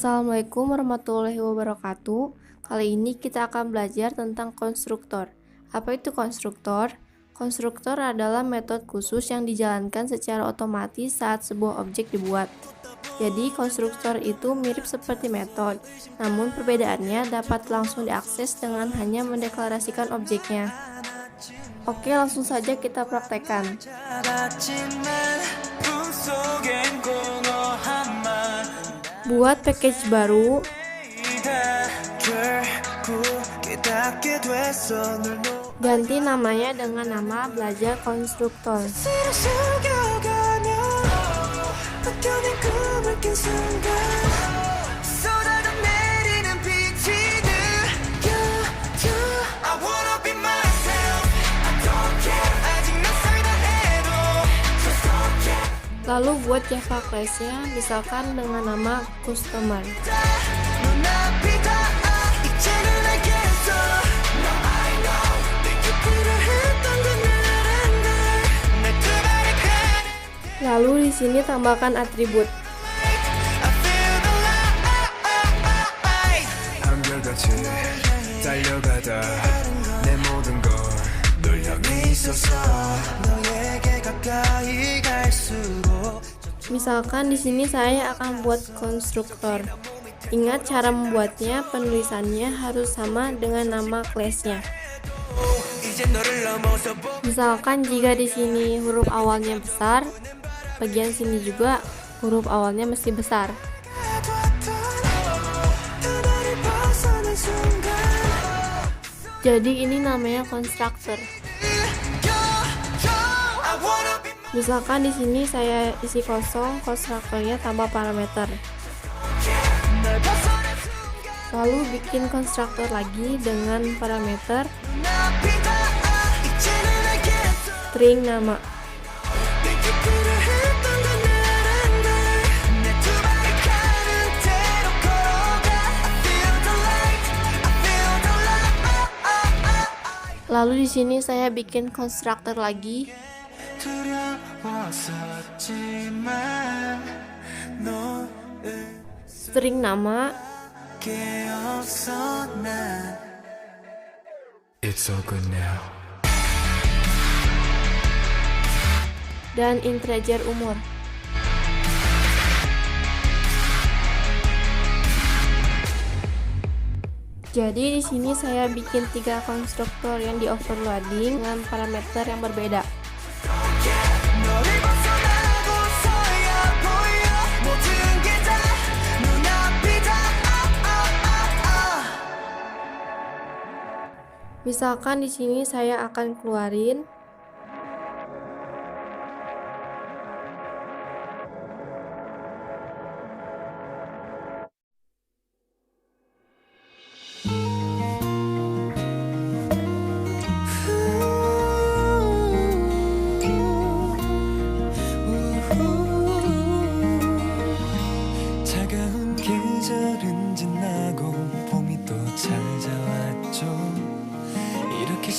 Assalamualaikum warahmatullahi wabarakatuh. Kali ini kita akan belajar tentang konstruktor. Apa itu konstruktor? Konstruktor adalah metode khusus yang dijalankan secara otomatis saat sebuah objek dibuat. Jadi konstruktor itu mirip seperti metode, namun perbedaannya dapat langsung diakses dengan hanya mendeklarasikan objeknya. Oke, langsung saja kita praktekkan. Buat package baru, ganti namanya dengan nama belajar konstruktor. Lalu buat Java class-nya, misalkan dengan nama customer. Lalu di sini tambahkan atribut. Misalkan di sini saya akan buat konstruktor. Ingat cara membuatnya, penulisannya harus sama dengan nama kelasnya. Misalkan jika di sini huruf awalnya besar, bagian sini juga huruf awalnya mesti besar. Jadi ini namanya konstruktor. Misalkan di sini saya isi kosong, konstruktornya tambah parameter. Lalu bikin konstruktor lagi dengan parameter string nama. Lalu di sini saya bikin konstruktor lagi. String nama. It's all good now. Dan integer umur. Jadi di sini saya bikin 3 konstruktor yang di overloading dengan parameter yang berbeda. Misalkan di sini saya akan keluarin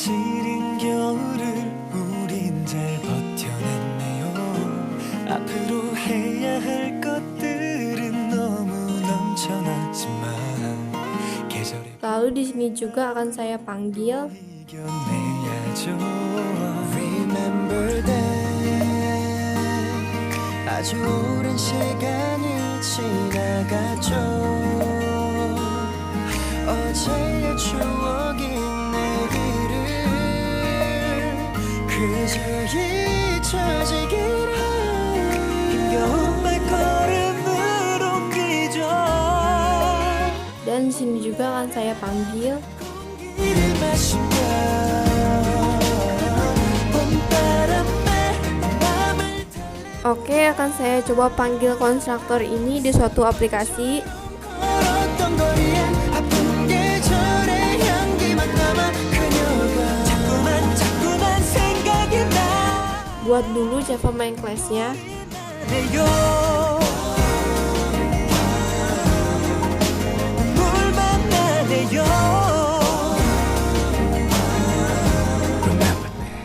시린 겨울을 우린 잘 버텨냈네요. 앞으로 해야 할 것들은 너무 넘쳐났지만 계절의 Lalu di sini juga akan saya panggil 이겨내야죠. Remember that 아주 오랜 시간이 지나갔죠. 어제의 추억이 그저 잊혀지기를 힘겨운 발걸음으로 뛰죠. dan di sini juga akan saya panggil Oke, akan saya coba panggil konstruktor ini di suatu aplikasi. Buat dulu Java main class-nya.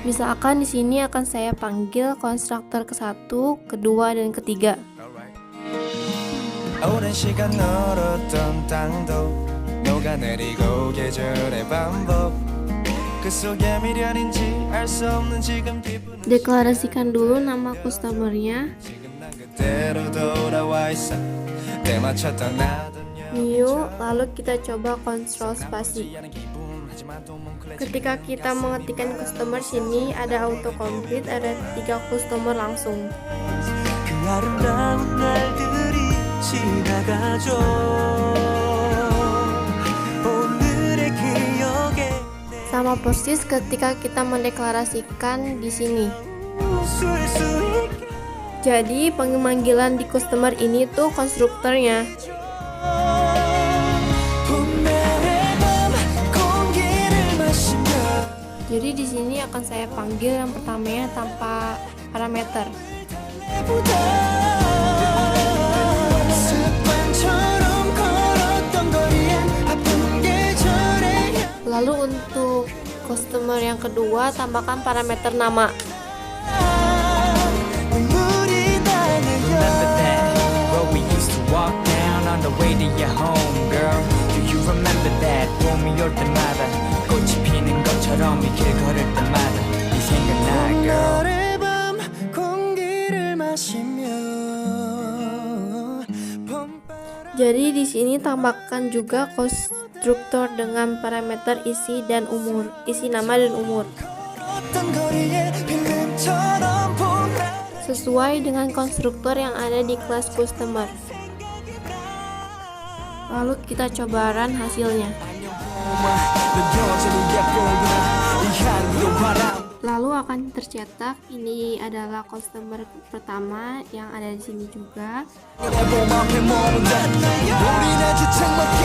Misalkan di sini akan saya panggil konstruktor ke-1, kedua, dan ketiga. 오랜 시간 얼었던 땅도 녹아내리고 계절의 반복 그 속에 미련인지 알 수 없는 지금 기분은 Deklarasikan dulu nama customernya. 지금 난 그대로 돌아와 있어 때 맞췄던 나던 New, lalu kita coba kontrol spasi. 않은 기분 하지만 또 뭉클해지는 Ketika kita mengetikkan customer sini ada autocomplete, ada 3 customer langsung. 그 아름다운 날들이 지나가죠 오늘의 기억에 Sama persis ketika kita mendeklarasikan di sini. 웃을 수 있게 Jadi pemanggilan di customer ini tuh konstruktornya. 봄날의 밤 공기를 마시며 Jadi di sini akan saya panggil yang pertamanya tanpa parameter. 습관처럼 걸었던 거리에 아픈 계절의 Lalu untuk customer yang kedua tambahkan parameter nama. 눈물이 Remember 나네요 that road we used to walk down on the way to your home, girl? Do you remember that? 봄이 올 때마다 꽃이 피는 것처럼 이 길 걸을 때마다 네 생각나, girl. 봄날의 밤 공기를 마시며 봄바람 Jadi di sini tambahkan juga konstruktor dengan parameter isi dan umur, isi nama dan umur. 어떤 거리에 필름처럼 봄날 Sesuai dengan konstruktor yang ada di kelas customer. Lalu kita coba run hasilnya. 넌 여전히 예쁘구나 이 향기로 바람 Lalu akan tercetak ini adalah customer pertama yang ada di sini juga. 내 봄 앞에 머문다 우린 아주 창밖에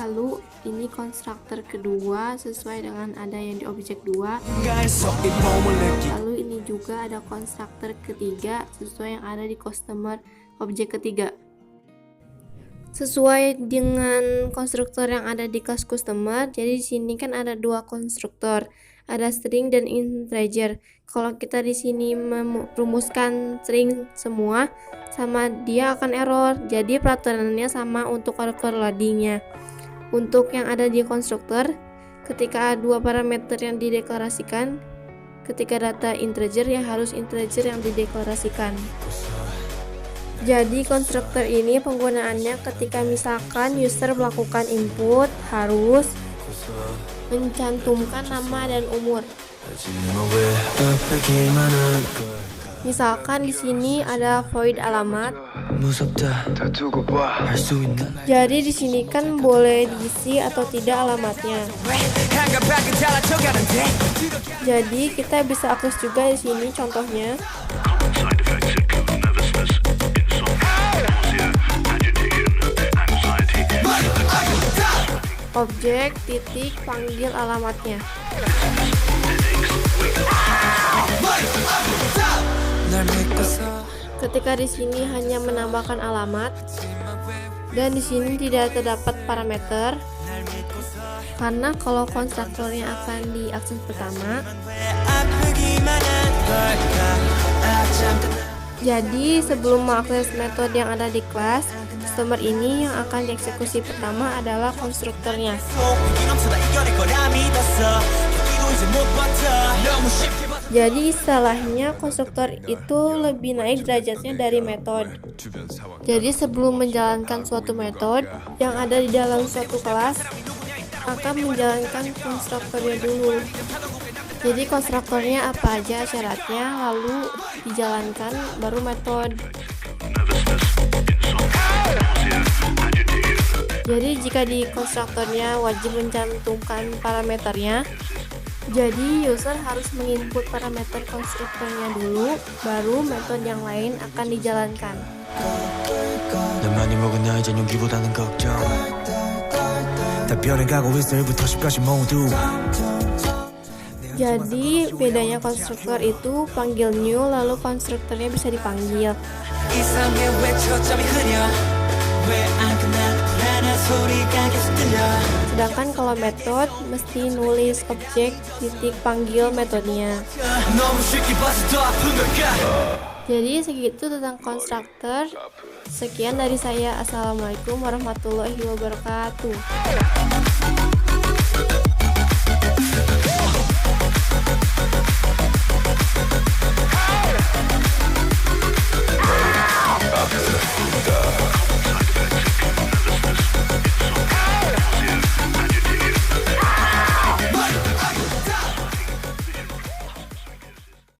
Lalu ini konstruktor kedua sesuai dengan ada yang di objek 2. 가에서 이 봄을 느끼 Lalu ini juga ada konstruktor ketiga sesuai yang ada di customer objek ketiga. Sesuai dengan konstruktor yang ada di kelas customer, jadi di sini kan ada 2 konstruktor, ada string dan integer. Kalau kita di sini merumuskan string semua, sama dia akan error. Jadi peraturannya sama untuk overloadingnya. Untuk yang ada di konstruktor, ketika 2 parameter yang dideklarasikan, ketika data integer ya harus integer yang dideklarasikan. Jadi konstruktor ini penggunaannya ketika misalkan user melakukan input harus mencantumkan nama dan umur. Misalkan di sini ada void alamat. 무섭다 다 두고 봐할수 있나 Jadi di sini kan boleh diisi atau tidak alamatnya. 한가하게 잘라쳐가는데 Jadi kita bisa akses juga di sini contohnya. Side effects include nervousness, insomnia, nausea, agitation, anxiety. Objek titik panggil alamatnya. 날 믿고서 Ketika di sini hanya menambahkan alamat dan di sini tidak terdapat parameter karena kalau konstruktornya akan diakses pertama. 아프기만 한 걸까 Jadi sebelum mengakses metode yang ada di kelas customer ini yang akan dieksekusi pertama adalah konstruktornya. Jadi istilahnya konstruktor itu lebih naik derajatnya dari metode. Jadi sebelum menjalankan suatu metode yang ada di dalam suatu kelas akan menjalankan konstruktornya dulu. Jadi konstruktornya apa aja syaratnya lalu dijalankan baru metode. Jadi jika di konstruktornya wajib mencantumkan parameternya, jadi user harus menginput parameter konstruktornya dulu, baru metode yang lain akan dijalankan. 난 많이 먹은 나 이젠 용기보다는 걱정 다 변해가고 있어 1부터 10까지 모두 Jadi bedanya konstruktor itu panggil new lalu konstruktornya bisa dipanggil. 이상해 왜 초점이 흐려 왜 안 끝나 불안해서 소리가 계속 들려 Sedangkan kalau metode mesti nulis objek titik panggil metodenya. 너무 쉽게 봐서 더 아픈 걸까 Jadi segitu tentang konstruktor. Sekian dari saya. Assalamualaikum warahmatullahi wabarakatuh.